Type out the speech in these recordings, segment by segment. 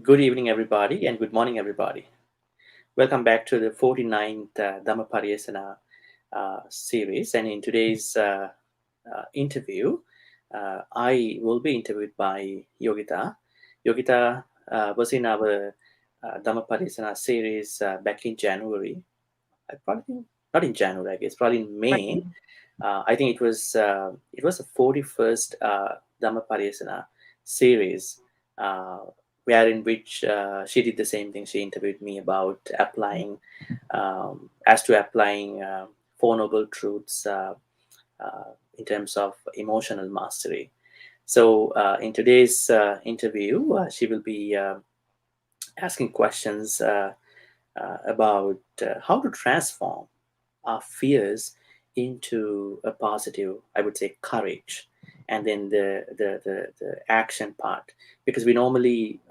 Good evening, everybody, and good morning, everybody. Welcome back to the 49th Dhammapariyesanā series. And in today's interview, I will be interviewed by Yogita. Yogita was in our Dhammapariyesanā series back in January. I probably not in January, I guess, probably in May. I think it was the 41st Dhammapariyesanā series, uh, wherein which she did the same thing. She interviewed me about applying Four Noble Truths in terms of emotional mastery. So in today's interview, she will be asking questions about how to transform our fears into a positive, I would say, courage, and then the action part, because we normally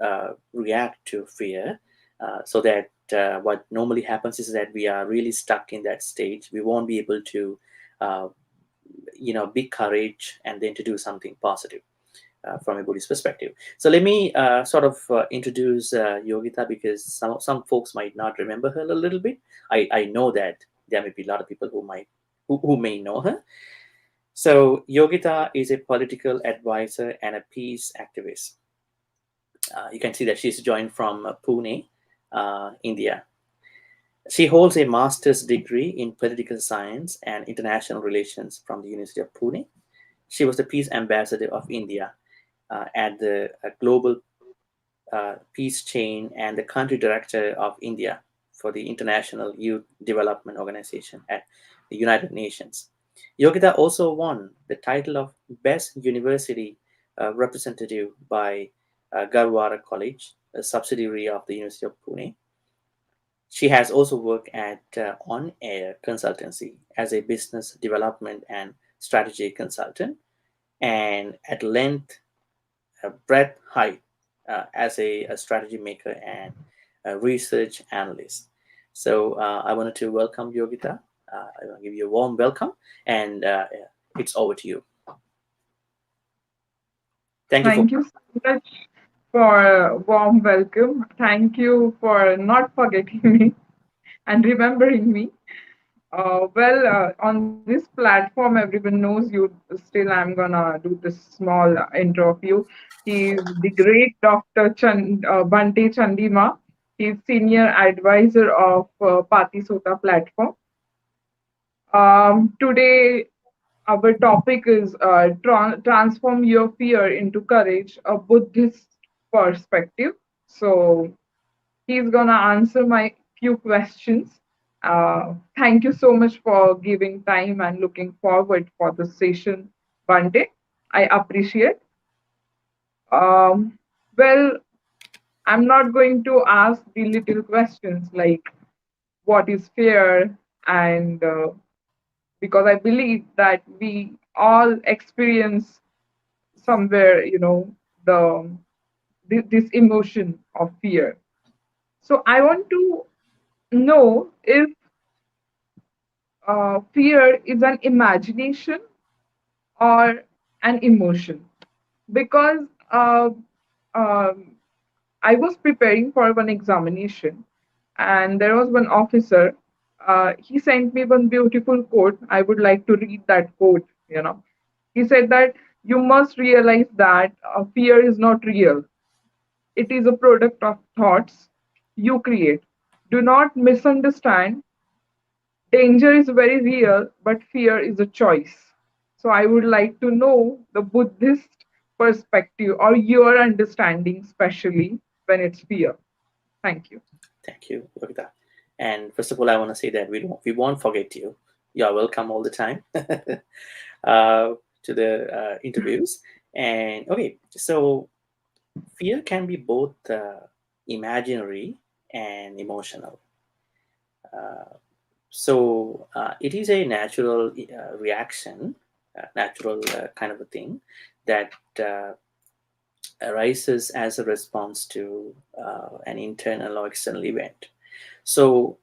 react to fear, so that what normally happens is that we are really stuck in that stage. We won't be able to, uh, be courage and then to do something positive from a Buddhist perspective. So let me sort of introduce Yogita, because some folks might not remember her a little bit. I know that there may be a lot of people who may know her. So Yogita is a political advisor and a peace activist. You can see that she's joined from Pune, India. She holds a master's degree in political science and international relations from the University of Pune. She was the peace ambassador of India at the Global Peace Chain and the country director of India for the International Youth Development Organization at the United Nations. Yogita also won the title of Best University Representative by Garware College, a subsidiary of the University of Pune. She has also worked at On Air Consultancy as a business development and strategy consultant, and at length, breadth, height as a strategy maker and a research analyst. So I wanted to welcome Yogita. I want to give you a warm welcome, and it's over to you. Thank you for. Thank you so much for a warm welcome. Thank you for not forgetting me and remembering me. On this platform, everyone knows you. Still, I'm gonna do this small intro of you. He's the great Dr. Bhante Chandima. He's senior advisor of Pati Sota platform. Today, our topic is transform your fear into courage, a Buddhist perspective. So he's gonna answer my few questions. Thank you so much for giving time and looking forward for the session, Bande. I appreciate. Um, well, I'm not going to ask the little questions like what is fear and because I believe that we all experience somewhere, the this emotion of fear. So I want to know if fear is an imagination or an emotion, because um, I was preparing for one examination, and there was one officer. He sent me one beautiful quote. I would like to read that quote. He said that you must realize that fear is not real. It is a product of thoughts you create. Do not misunderstand. Danger is very real, but fear is a choice. So I would like to know the Buddhist perspective or your understanding, especially when it's fear. Thank you. Thank you, Yogita. And first of all, I want to say that we won't forget you. You are welcome all the time to the interviews. And okay, so fear can be both imaginary and emotional. Uh, so it is a natural reaction, natural kind of a thing that arises as a response to an internal or external event. So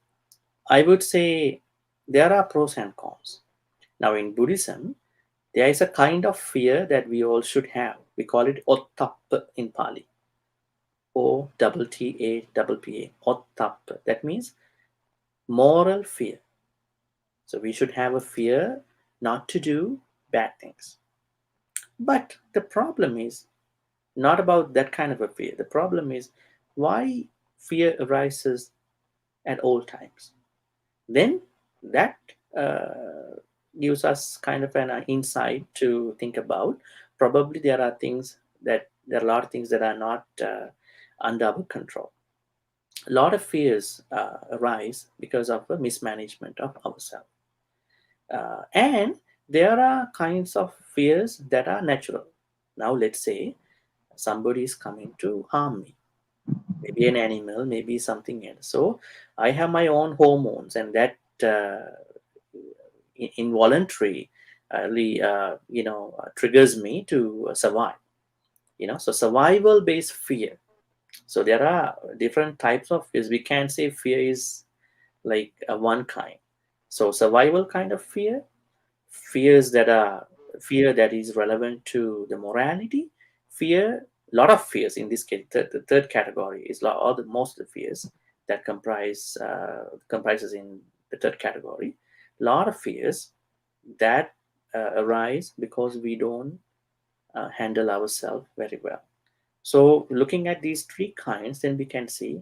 I would say there are pros and cons. Now, in Buddhism, there is a kind of fear that we all should have. We call it ottappa in Pali. OTTAPPA, Ottappa. That means moral fear. So we should have a fear not to do bad things. But the problem is not about that kind of a fear. The problem is why fear arises at all times. Then that gives us kind of an insight to think about. Probably there are a lot of things that are not under our control. A lot of fears arise because of a mismanagement of ourselves. And there are kinds of fears that are natural. Now, let's say somebody is coming to harm me, maybe an animal, maybe something else. So I have my own hormones, and that involuntary triggers me to survive. So survival based fear. So there are different types of fears. We can't say fear is like one kind. So survival kind of fears that are fear that is relevant to the morality, fear, lot of fears in this case. The third category is all the most of the fears that comprises in the third category. Lot of fears that arise because we don't handle ourselves very well. So looking at these three kinds, then we can see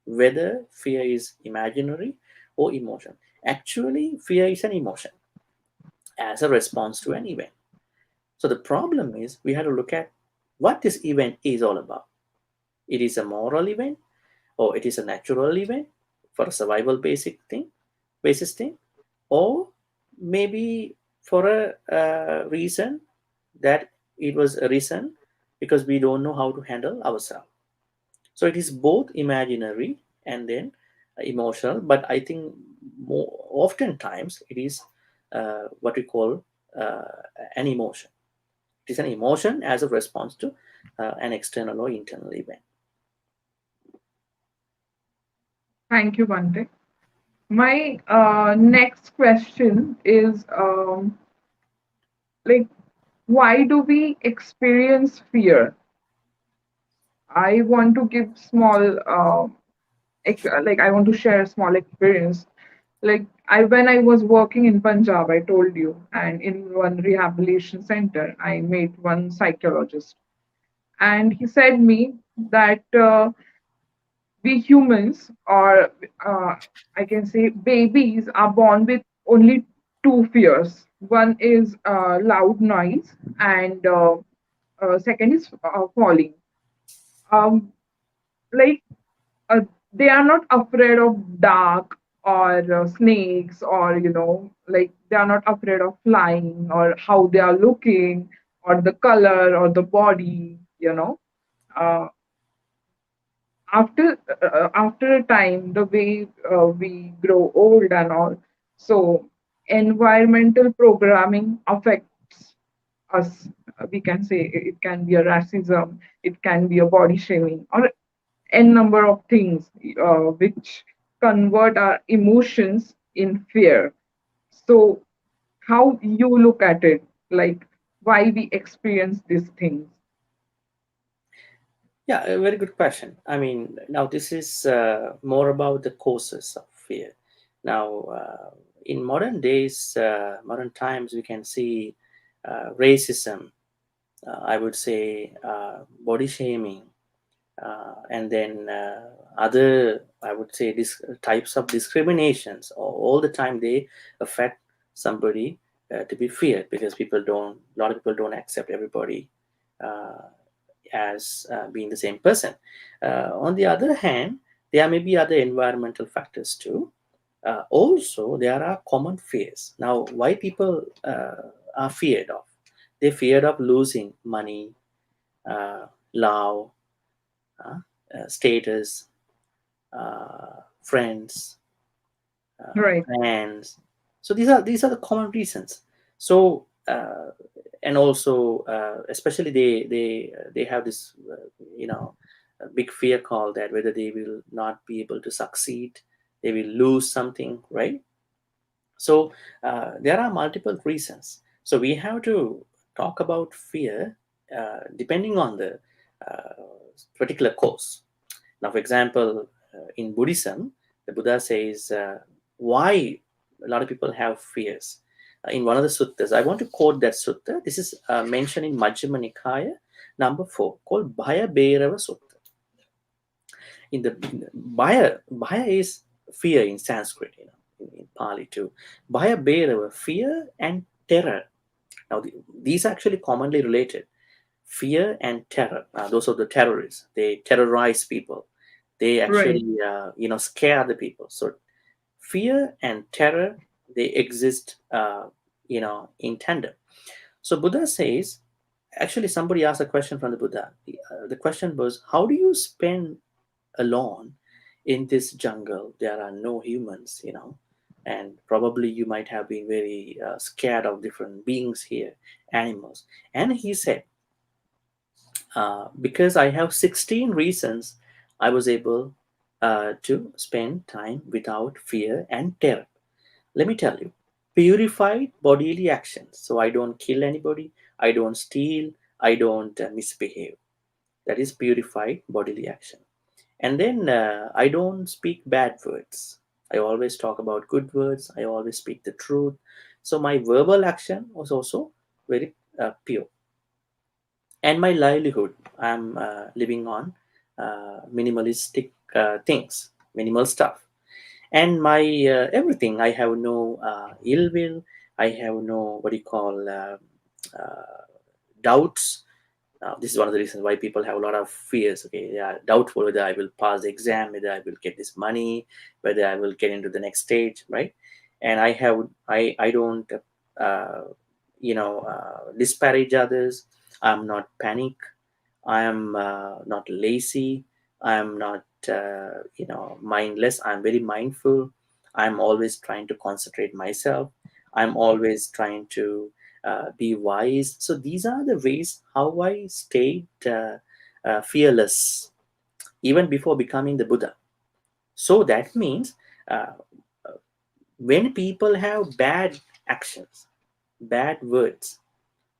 whether fear is imaginary or emotion. Actually, fear is an emotion as a response to an event. So the problem is we have to look at what this event is all about. It is a moral event, or it is a natural event for a survival basis thing, or maybe for a reason that it was a reason because we don't know how to handle ourselves. So it is both imaginary and then emotional, but I think more oftentimes it is what we call uh, an emotion. It is an emotion as a response to an external or internal event. Thank you, Bhante. My next question is like, why do we experience fear? I want to give small, I want to share a small experience. Like, when I was working in Punjab, I told you, and in one rehabilitation center, I met one psychologist, and he said me that we humans, or I can say babies, are born with only two fears. One is loud noise, and second is falling. Um, like uh, they are not afraid of dark or snakes, or like they are not afraid of flying or how they are looking or the color or the body. Uh, after a time, the way we grow old and all, so environmental programming affects us. We can say it can be a racism, it can be a body shaming, or n number of things which convert our emotions in fear. So how you look at it, like why we experience these things? Yeah, a very good question. I mean, now this is more about the causes of fear. Now, in modern days, modern times, we can see racism, I would say body shaming, and then other, I would say, types of discriminations. All the time they affect somebody to be feared because a lot of people don't accept everybody uh, as being the same person. On the other hand, there may be other environmental factors too. Also, there are common fears. Now, why people are feared of? They feared of losing money, love, uh, status, friends, Right. plans. So these are the common reasons. So and also especially they have this a big fear called that whether they will not be able to succeed, they will lose something, right? So there are multiple reasons. So we have to talk about fear depending on the uh, particular cause. Now, for example, in Buddhism, the Buddha says why a lot of people have fears. In one of the suttas, I want to quote that sutta. This is mentioned in Majjhima Nikaya, number 4, called Bhaya Bhairava Sutta. In the Bhaya is fear in Sanskrit, in Pali too. Bhaya Bhairava, fear and terror. Now, these are actually commonly related. Fear and terror. Those are the terrorists. They terrorize people. They Right. actually, scare the people. So fear and terror, they exist, in tandem. So Buddha says, actually, somebody asked a question from the Buddha. The question was, how do you spend alone in this jungle? There are no humans, and probably you might have been very scared of different beings here, animals. And he said, because I have 16 reasons, I was able to spend time without fear and terror. Let me tell you, purified bodily actions. So I don't kill anybody, I don't steal, I don't misbehave. That is purified bodily action. And then I don't speak bad words. I always talk about good words. I always speak the truth. So my verbal action was also very pure. And my livelihood, I'm living on minimalistic things, minimal stuff. And my everything, I have no ill will, I have no what do you call uh, doubts. This is one of the reasons why people have a lot of fears. Okay, they are doubtful whether I will pass the exam, whether I will get this money, whether I will get into the next stage, right? And I don't uh, disparage others. I'm not panic. I am not lazy. I am not mindless. I'm very mindful. I'm always trying to concentrate myself. I'm always trying to be wise. So these are the ways how I stayed fearless even before becoming the Buddha. So that means uh, when people have bad actions, bad words,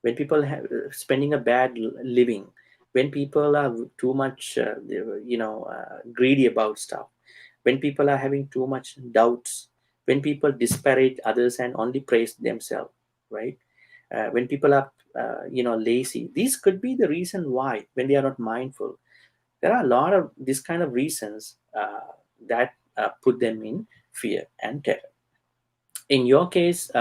when people have spending a bad living, when people are too much greedy about stuff, when people are having too much doubts, when people disparage others and only praise themselves, right? When people are lazy, these could be the reason why. When they are not mindful, there are a lot of this kind of reasons that put them in fear and terror. In your case,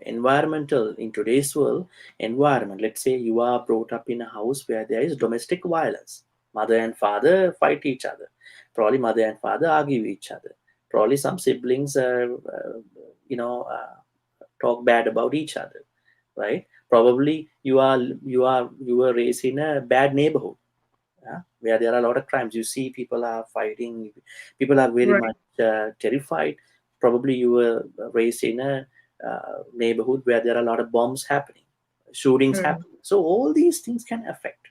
environmental, in today's world, environment, let's say you are brought up in a house where there is domestic violence. Mother and father fight each other. Probably mother and father argue with each other. Probably some siblings you know uh, talk bad about each other, right? Probably you were raised in a bad neighborhood, yeah, where there are a lot of crimes. You see, people are fighting, people are very Right. much terrified. Probably you were raised in a neighborhood where there are a lot of bombs happening, shootings Right. happening. So all these things can affect.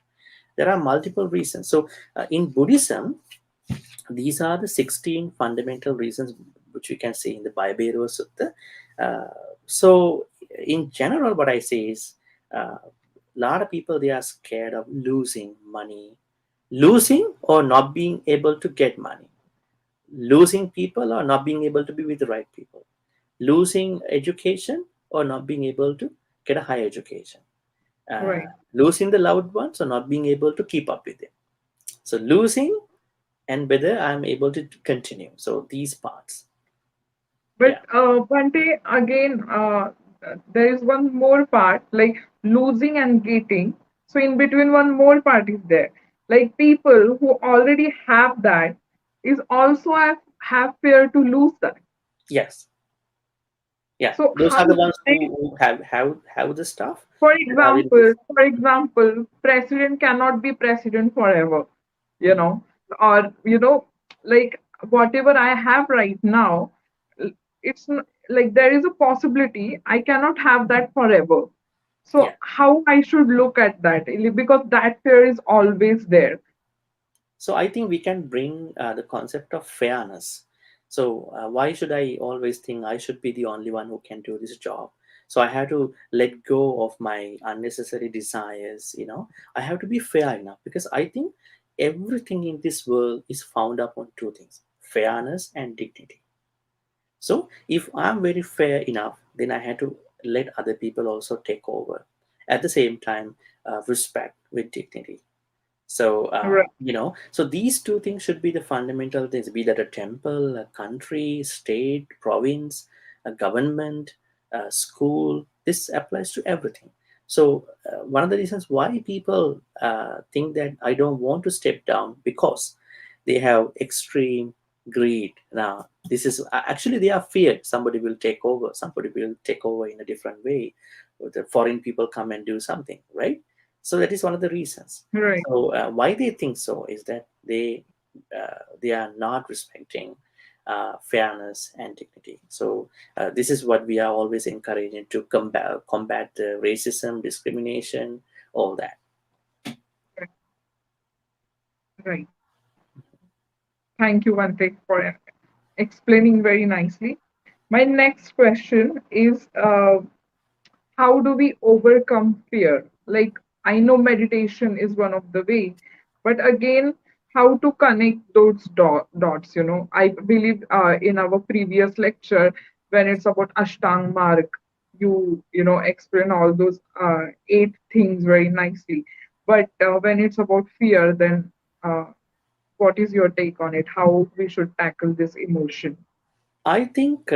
There are multiple reasons. So in Buddhism, these are the 16 fundamental reasons which we can see in the Bhaibhava Sutta. Uh, so in general, what I say is, a lot of people, they are scared of losing money, losing or not being able to get money, losing people or not being able to be with the right people, losing education or not being able to get a higher education, Right. losing the loved ones or not being able to keep up with them. So losing and whether I'm able to continue. So these parts. But Yeah. Bhante, again, there is one more part, like losing and getting. So in between, one more part is there. Like people who already have that is also have fear to lose that. Yes. Yeah. So Those how are the ones they, who have the stuff that are in this. for example, president cannot be president forever, you Mhm. know, or like whatever I have right now, like there is a possibility I cannot have that forever. So Yeah. how I should look at that? Because that fear is always there. So I think we can bring the concept of fairness. So why should I always think I should be the only one who can do this job? So I have to let go of my unnecessary desires. I have to be fair enough, because I think everything in this world is found upon two things: fairness and dignity. So if I'm very fair enough, then I had to let other people also take over. At the same time, respect with dignity. So, Right. so these two things should be the fundamental things, be that a temple, a country, state, province, a government, a school. This applies to everything. So, one of the reasons why people think that I don't want to step down, because they have extreme greed. Now, this is actually they are feared somebody will take over, somebody will take over in a different way. The foreign people come and do something, right? So that is one of the reasons. Right. So why they think so is that they are not respecting fairness and dignity. So this is what we are always encouraging to combat racism, discrimination, all that. Right. Right. Thank you, Vante, for explaining very nicely. My next question is, how do we overcome fear? Like, I know meditation is one of the way, but again, how to connect those dots? I believe in our previous lecture, when it's about Ashtang Marg, you explain all those eight things very nicely. But when it's about fear, then what is your take on it? How we should tackle this emotion? I think,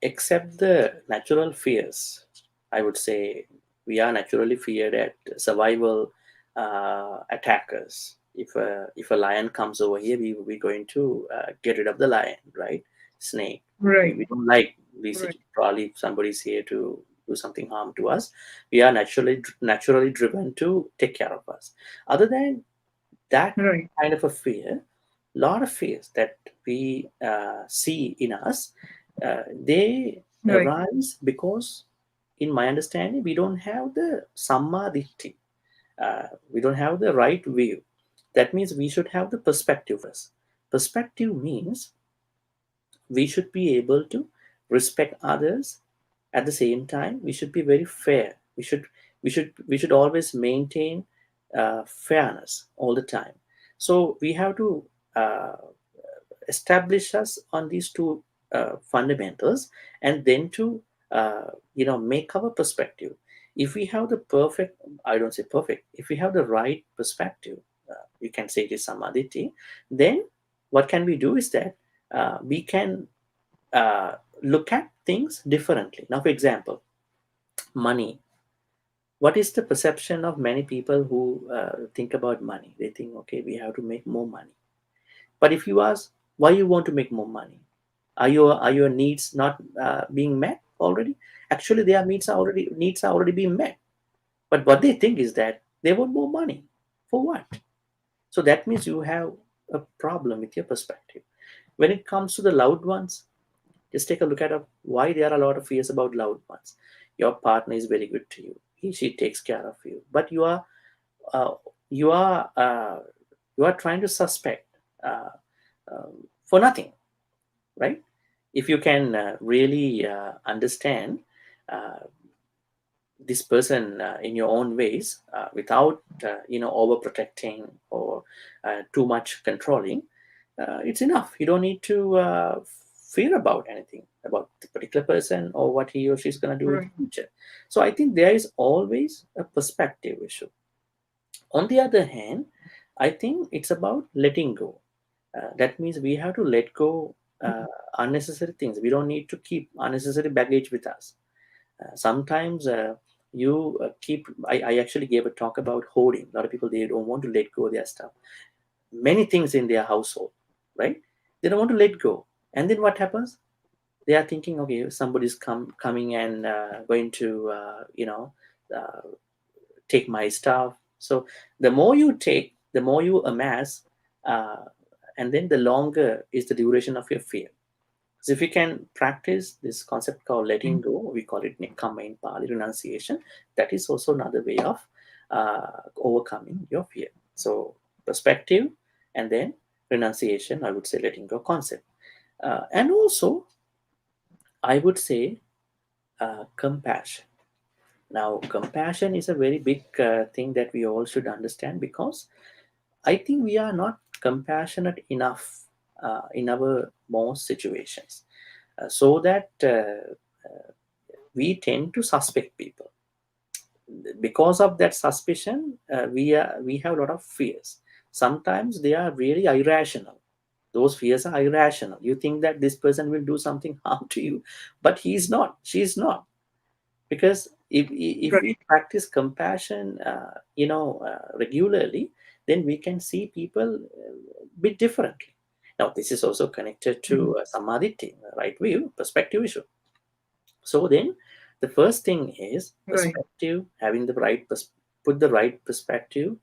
except the natural fears, I would say we are naturally feared at survival attackers. If a lion comes over here, we're going to get rid of the lion, right? Snake. We, Right. we don't like these. Right. Probably if somebody's here to do something harm to us, we are naturally driven to take care of us. Other than that Right. kind of a fear, lot of fears that we see in us, they Right. arise because, in my understanding, we don't have the samadhi. We don't have the right view. That means we should have the perspective first. Perspective means we should be able to respect others. At the same time, we should be very fair. We should always maintain fairness all the time. So we have to uh, establish us on these two fundamentals, and then to make our perspective. If we have the perfect, I don't say perfect, if we have the right perspective, you can say it is samadhi, then what can we do is that we can look at things differently. Now, for example, money. What is the perception of many people who think about money? They think, okay, we have to make more money. But if you ask why you want to make more money, are your needs not being met already? Actually, their needs are already being met. But what they think is that they want more money. For what? So that means you have a problem with your perspective. When it comes to the loved ones, just take a look at why there are a lot of fears about loved ones. Your partner is very good to you. She takes care of you, but uh, you are uh, you are trying to suspect uh, for nothing, right? If you can really understand uh, this person in your own ways, without overprotecting or too much controlling, it's enough. You don't need to fear about anything about the particular person or what he or she's going to do in the Right. future. So I think there is always a perspective issue. On the other hand, I think it's about letting go. That means we have to let go unnecessary things. We don't need to keep unnecessary baggage with us. Sometimes you keep. I actually gave a talk about hoarding. A lot of people, they don't want to let go of their stuff. Many things in their household, right? They don't want to let go. And then what happens? They are thinking, okay, somebody's coming and going to uh, take my stuff. So the more you take, the more you amass, uh, and then the longer is the duration of your fear. So if you can practice this concept called letting go, we call it nikkama in Pali, renunciation. That is also another way of overcoming your fear. So perspective, and then renunciation, I would say letting go concept. And also, I would say compassion. Now, compassion is a very big thing that we all should understand, because I think we are not compassionate enough in our most situations, so that we tend to suspect people. Because of that suspicion, we have a lot of fears. Sometimes they are really irrational. Those fears are irrational. You think that this person will do something harm to you, but he's not, she's not. Because if we Right. practice compassion regularly, then we can see people a bit differently. Now this is also connected to samadhi, right view, perspective issue. So then the first thing is Right. perspective, having the right put the right perspective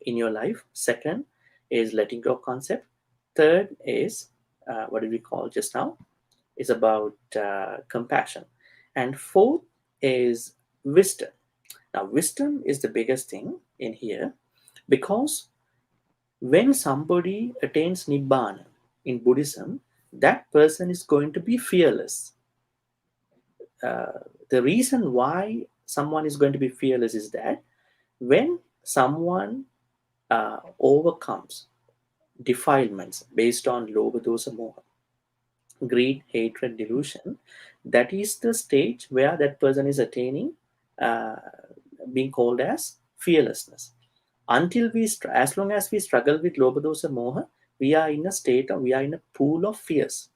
in your life. Second is letting go of concept. Third is what did we call just now, is about compassion. And fourth is wisdom. Now wisdom is the biggest thing in here, because when somebody attains nibbana in Buddhism, that person is going to be fearless. uh, the reason why someone is going to be fearless is that when someone overcomes defilements based on loba dosa moha, greed, hatred, delusion, that is the stage where that person is attaining uh, being called as fearlessness. Until as long as we struggle with loba dosa moha, we are in a state of, we are in a pool of fears,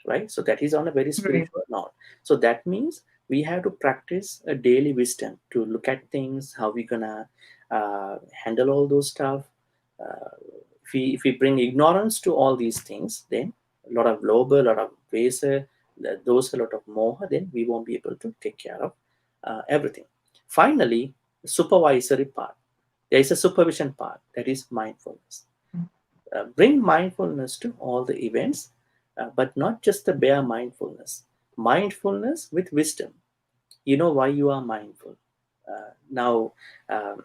right? So that is on a very Right. spiritual note. So that means we have to practice a daily wisdom to look at things, how we're gonna handle all those stuff. If we bring ignorance to all these things, then a lot of lobha, a lot of vesa, those a lot of moha, then we won't be able to take care of everything. Finally, the supervisory part. There is a supervision part, that is mindfulness. Bring mindfulness to all the events, but not just the bare mindfulness. Mindfulness with wisdom. You know why you are mindful. Now, um,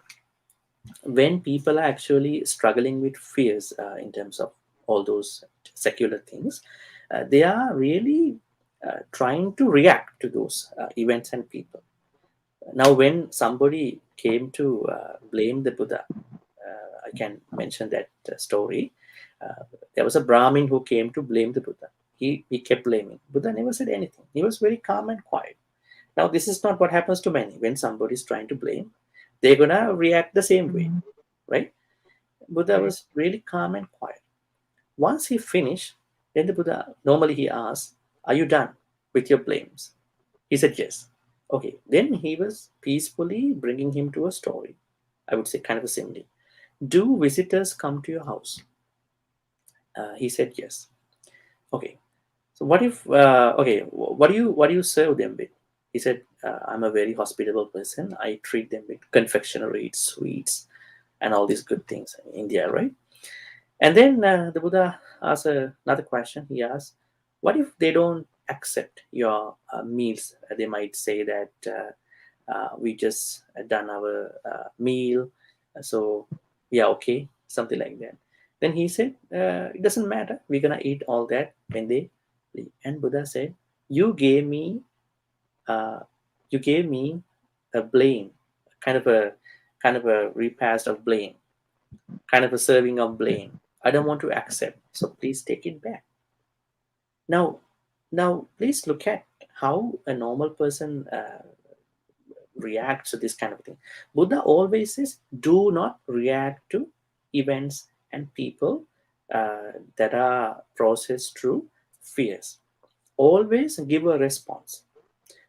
when people are actually struggling with fears in terms of all those secular things, they are really trying to react to those events and people. Now, when somebody came to blame the Buddha, I can mention that story. Uh, there was a Brahmin who came to blame the Buddha. He kept blaming. Buddha never said anything. He was very calm and quiet. Now, this is not what happens to many. When somebody is trying to blame, they're gonna react the same way, Mhm. right? Buddha Right. was really calm and quiet. Once he finished, then the Buddha normally he asked, "Are you done with your blames?" He said yes. Okay, then he was peacefully bringing him to a story. I would say kind of a simile. Do visitors come to your house? He said yes. Okay, so what if okay, what do you serve them with? He said, I'm a very hospitable person. I treat them with confectionery, sweets, and all these good things in India, right? And then the Buddha asked another question. He asked, what if they don't accept your meals? They might say that we just done our meal, so yeah, okay, something like that. Then he said, it doesn't matter. We're gonna eat all that when they leave. And Buddha said, you gave me, uh, you gave me a blame, kind of a kind of a repast of blame, kind of a serving of blame. I don't want to accept, so please take it back. Now, now please look at how a normal person reacts to this kind of thing. Buddha always says, do not react to events and people that are processed through fears. Always give a response,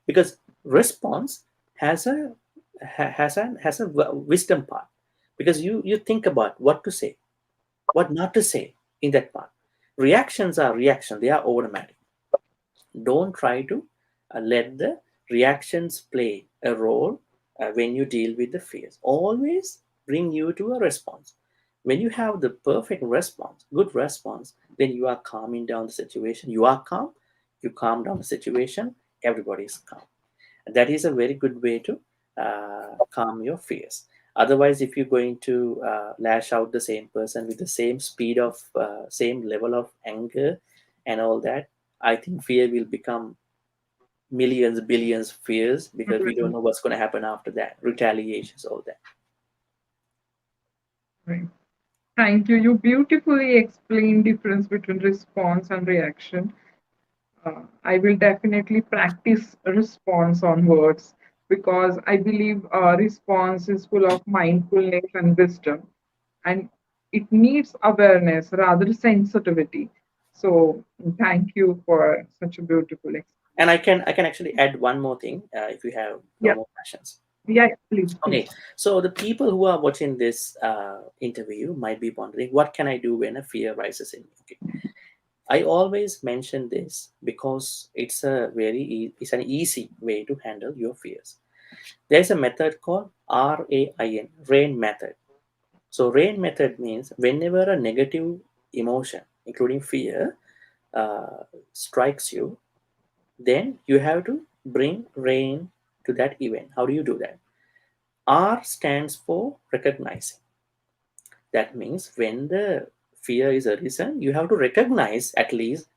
because response has a wisdom part, because you think about what to say, what not to say in that part. Reactions are reaction; they are automatic. Don't try to let the reactions play a role when you deal with the fears. Always bring you to a response. When you have the perfect response, good response, then you are calming down the situation. You are calm, you calm down the situation, everybody is calm. And that is a very good way to calm your fears. Otherwise, if you're going to lash out the same person with the same speed of, same level of anger and all that, I think fear will become millions, billions of fears, because we don't Right. know what's going to happen after that. Retaliations, all that. Right. Thank you. You beautifully explained difference between response and reaction. I will definitely practice response on words because I believe response is full of mindfulness and wisdom, and it needs awareness rather sensitivity. So thank you for such a beautiful explanation. And I can actually add one more thing, if you have no Yeah, more questions. yeah, please, Okay, please. so the people who are watching this interview might be wondering, what can I do when a fear rises in me? Okay, I always mention this because it's an easy way to handle your fears. There's a method called RAIN method. So RAIN method means whenever a negative emotion, including fear, strikes you, then you have to bring RAIN to that event. How do you do that? R stands for recognizing. That means when the fear is arisen, you have to recognize at least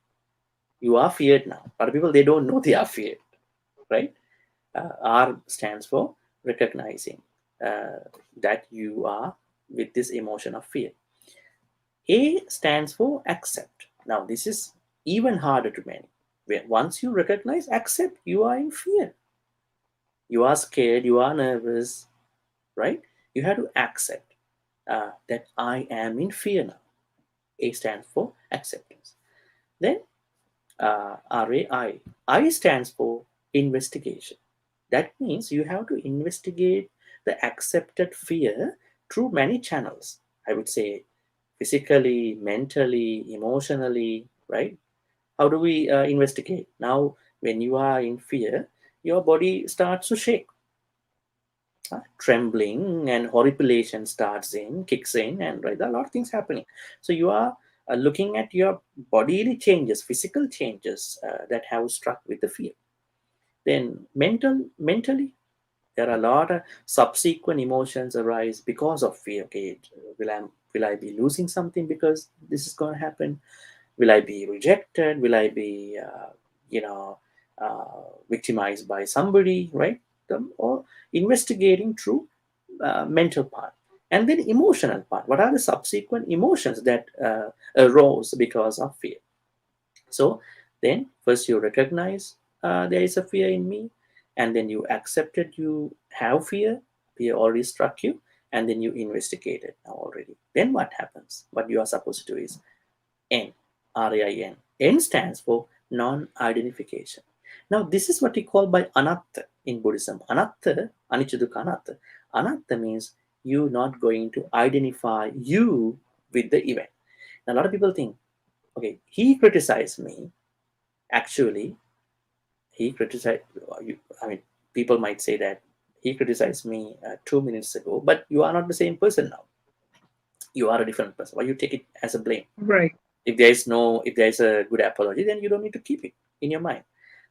you are feared now. A lot of people, they don't know they are feared, right? R stands for recognizing that you are with this emotion of fear. A stands for accept. Now, this is even harder to many. Once you recognize, accept, you are in fear. You are scared, you are nervous, right? You have to accept that I am in fear now. A stands for acceptance. Then RAI. I stands for investigation. That means you have to investigate the accepted fear through many channels. I would say physically, mentally, emotionally, right? How do we investigate? Now, when you are in fear, your body starts to shake. Trembling and horripilation kicks in, and right, there are a lot of things happening. So you are looking at your bodily changes, physical changes that have struck with the fear. Then mentally, there are a lot of subsequent emotions arise because of fear. Okay, will I be losing something because this is going to happen? Will I be rejected? Will I be you know victimized by somebody, right? Or investigating through mental part. And then emotional part, what are the subsequent emotions that arose because of fear? So then first you recognize there is a fear in me, and then you accepted you have fear already struck you, and then you investigated now already. Then what happens? What you are supposed to do is N, RAIN. N stands for non-identification. Now this is what we call by anatta in Buddhism. Anatta, anicca dukkha anatta. Anatta means you not going to identify you with the event. Now, a lot of people think, okay, he criticized me. Actually, he criticized you. I mean, people might say that he criticized me 2 minutes ago, but you are not the same person now. You are a different person. Why you take it as a blame? Right. If there is a good apology, then you don't need to keep it in your mind.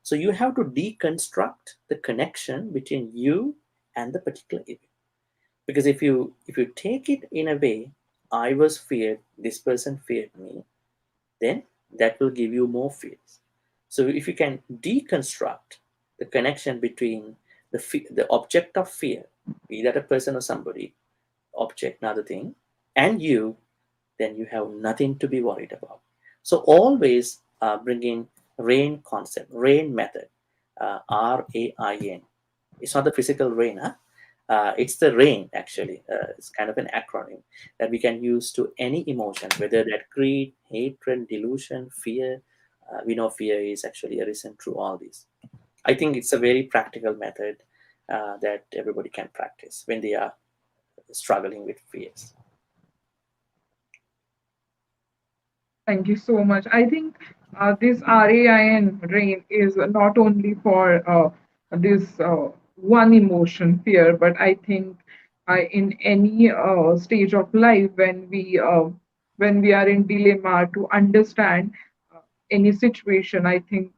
So you have to deconstruct the connection between you and the particular event. Because if you take it in a way, I was feared, this person feared me, then that will give you more fears. So if you can deconstruct the connection between the object of fear, be that a person or somebody, object, another thing, and you, then you have nothing to be worried about. So always bring in RAIN concept, RAIN method, RAIN. It's not the physical rain, huh? It's the RAIN actually. It's kind of an acronym that we can use to any emotion, whether that greed, hatred, delusion, fear. We know fear is actually arisen through all these. I think it's a very practical method that everybody can practice when they are struggling with fears. Thank you so much. I think this RAIN rain is not only for this one emotion, fear, but I think in any stage of life when we are in dilemma to understand uh, any situation, I think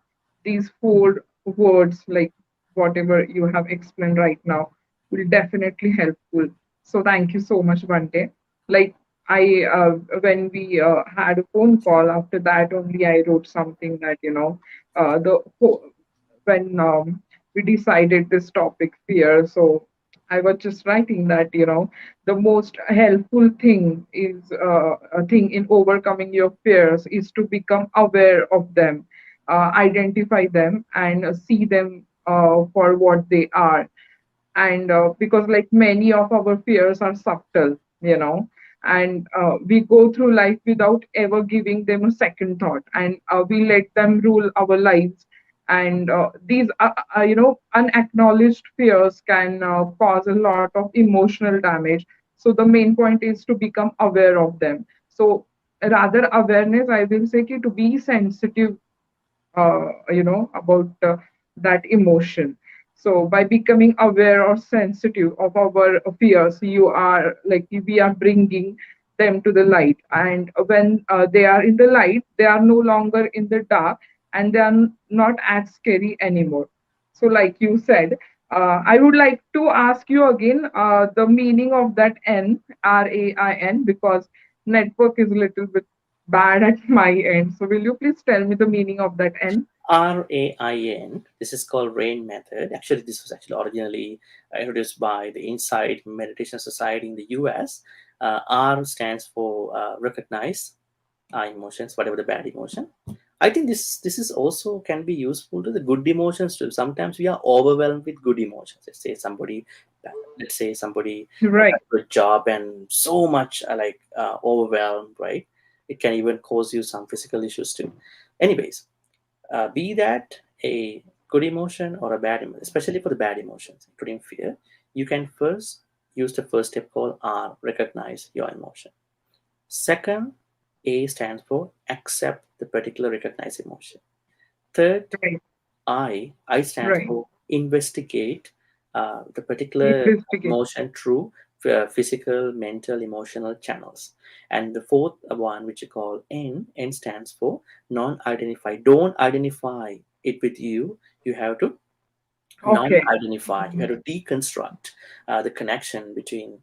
these four words, like whatever you have explained right now, will definitely helpful. So thank you so much, Bante. Like when we had a phone call, after that only I wrote something that the when we decided this topic fear. So I was just writing that, the most helpful thing is a thing in overcoming your fears is to become aware of them, identify them, and see them for what they are. And because, like, many of our fears are subtle, and we go through life without ever giving them a second thought, and we let them rule our lives. And these unacknowledged fears can cause a lot of emotional damage. So the main point is to become aware of them. So rather awareness, I will say, to be sensitive, about that emotion. So by becoming aware or sensitive of our fears, you are like, we are bringing them to the light. And when they are in the light, they are no longer in the dark, and they are not as scary anymore. So, like you said, I would like to ask you again the meaning of that N, RAIN, because network is a little bit bad at my end. So, will you please tell me the meaning of that N? RAIN. This is called RAIN method. Actually, this was actually originally introduced by the Insight Meditation Society in the US. R stands for recognize emotions, whatever the bad emotion. I think this is also can be useful to the good emotions too. Sometimes we are overwhelmed with good emotions. Let's say somebody Right. got a good job and so much overwhelmed, right? It can even cause you some physical issues too. Anyways, be that a good emotion or a bad emotion, especially for the bad emotions, including fear, you can first use the first step called R, recognize your emotion. Second, A stands for accept the particular recognized emotion. Third, Right. I stands Right. for investigate the particular Investigate. emotion through physical, mental, emotional channels. And the fourth one, which you call N stands for non-identify. Don't identify it with you. You have to Okay. non-identify. You have to deconstruct the connection between,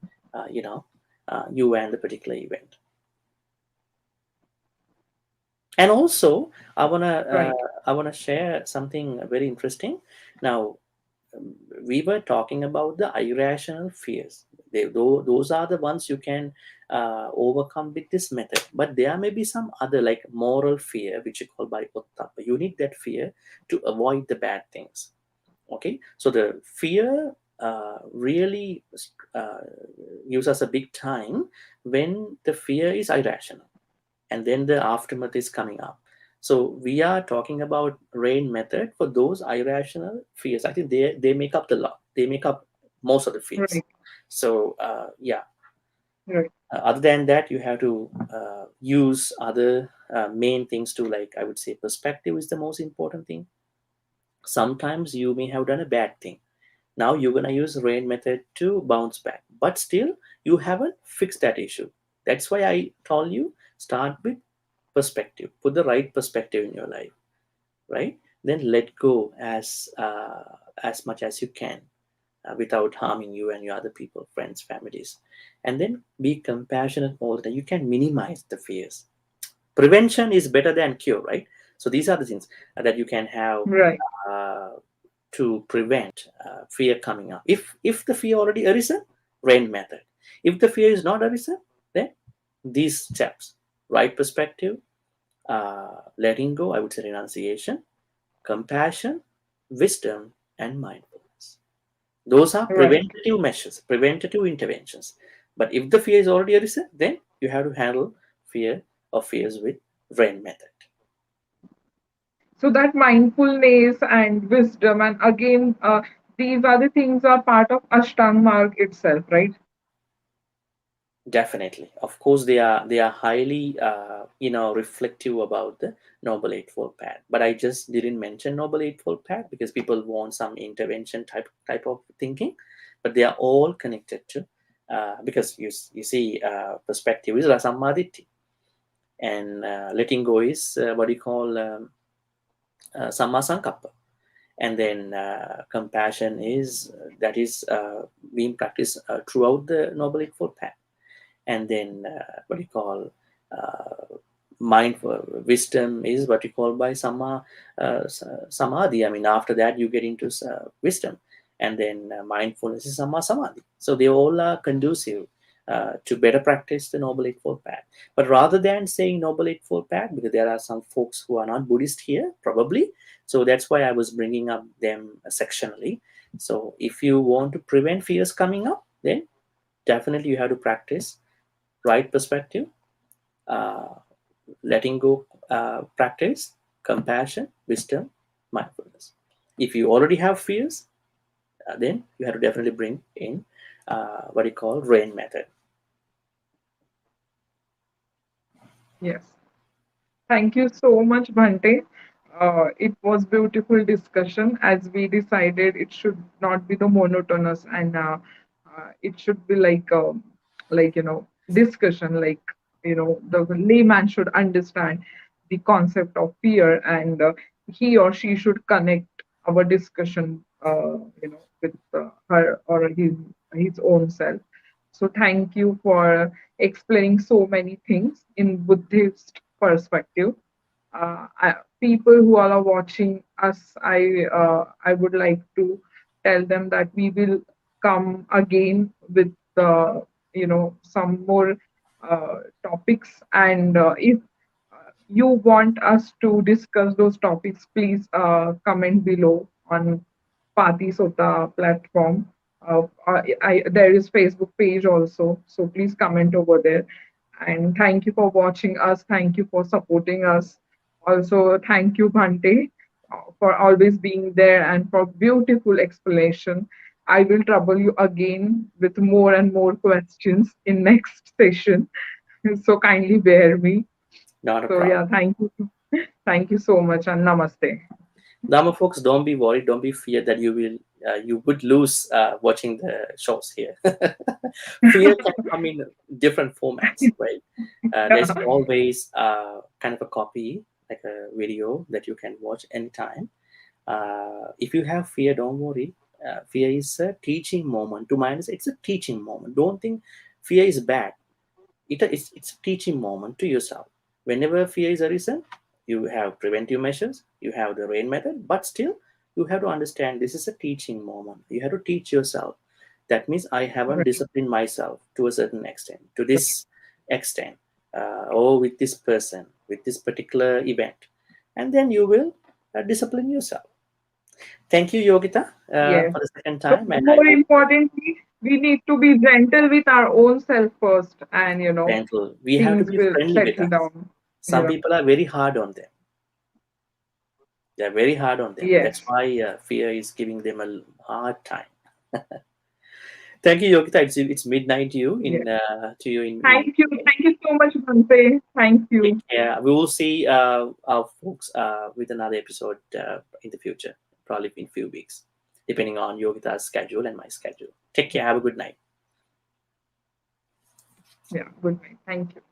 you and the particular event. And also, Right. I wanna share something very interesting. Now, we were talking about the irrational fears. Those are the ones you can overcome with this method. But there may be some other, like moral fear, which you call by ottappa. You need that fear to avoid the bad things. Okay, so the fear really uses a big time when the fear is irrational, and then the aftermath is coming up. So we are talking about rain method for those irrational fears. I think they make up the lot. They make up most of the fears. Right. So yeah. Right. Other than that, you have to use other main things to, like, I would say perspective is the most important thing. Sometimes you may have done a bad thing. Now you're gonna use rain method to bounce back, but still you haven't fixed that issue. That's why I told you start with perspective. Put the right perspective in your life, right? Then let go as much as you can without harming you and your other people, friends, families, and then be compassionate all the time. You can minimize the fears. Prevention is better than cure, right? So these are the things that you can have Right. uh, to prevent fear coming up. If the fear already arisen, rain method. If the fear is not arisen, then these steps: right perspective, letting go, I would say renunciation, compassion, wisdom, and mindfulness. Those are Right. preventative measures, preventative interventions. But if the fear is already arisen, then you have to handle fear or fears with rain method. So that mindfulness and wisdom, and again, these other things are part of Ashtang Marg itself, right? Definitely, of course, they are highly reflective about the Noble Eightfold Path. But I just didn't mention Noble Eightfold Path because people want some intervention type of thinking, but they are all connected to because you see perspective is rasammaditi, and letting go is what you call samma sankappa, and then compassion is that is being practiced throughout the Noble Eightfold Path, and then what you call mindful wisdom is what you call by samadhi. I mean, after that you get into wisdom, and then mindfulness is Samma Samadhi. So they all are conducive to better practice the Noble Eightfold Path. But rather than saying Noble Eightfold Path, because there are some folks who are not Buddhist here, probably, so that's why I was bringing up them sectionally. So if you want to prevent fears coming up, then definitely you have to practice right perspective, letting go practice, compassion, wisdom, mindfulness. If you already have fears, then you have to definitely bring in what you call RAIN method. Yes. Thank you so much, Bhante. It was beautiful discussion. As we decided, it should not be the monotonous, and it should be like discussion. Like the layman should understand the concept of fear, and he or she should connect our discussion, with her or his own self. So thank you for explaining so many things in Buddhist perspective. People who are watching us, I would like to tell them that we will come again with some more topics, and if you want us to discuss those topics, please comment below on Pati Sota platform. There is Facebook page also, so please comment over there. And thank you for watching us. Thank you for supporting us. Also, thank you, Bhante, for always being there and for beautiful explanation. I will trouble you again with more and more questions in next session. So kindly bear me. Not a So problem. yeah, thank you. Thank you so much and namaste. Dhamma folks, don't be worried, don't be feared that you would lose watching the shows here. Fear can come in different formats, right? There's always kind of a copy, like a video that you can watch anytime. If you have fear, don't worry. Fear is a teaching moment. To mind, it's a teaching moment. Don't think fear is bad. It's a teaching moment to yourself. Whenever fear is arisen, you have preventive measures, you have the RAIN method, but still you have to understand this is a teaching moment. You have to teach yourself. That means I haven't Right. disciplined myself to a certain extent, to this extent, or with this person, with this particular event. And then you will discipline yourself. Thank you, Yogita, Yes. for the second So time. And I more hope importantly, we need to be gentle with our own self first, and gentle. We have to things be will friendly with settle us. down. Some people are very hard on them. They're very hard on them. That's Yes. why fear is giving them a hard time. Thank you, Yogita. It's midnight to you Yes. in Thank you so much, Bhante. Thank take you. care. We will see our folks with another episode in the future, probably in a few weeks, depending on Yogita's schedule and my schedule. Take care. Have a good night. Yeah. Good night. Thank you.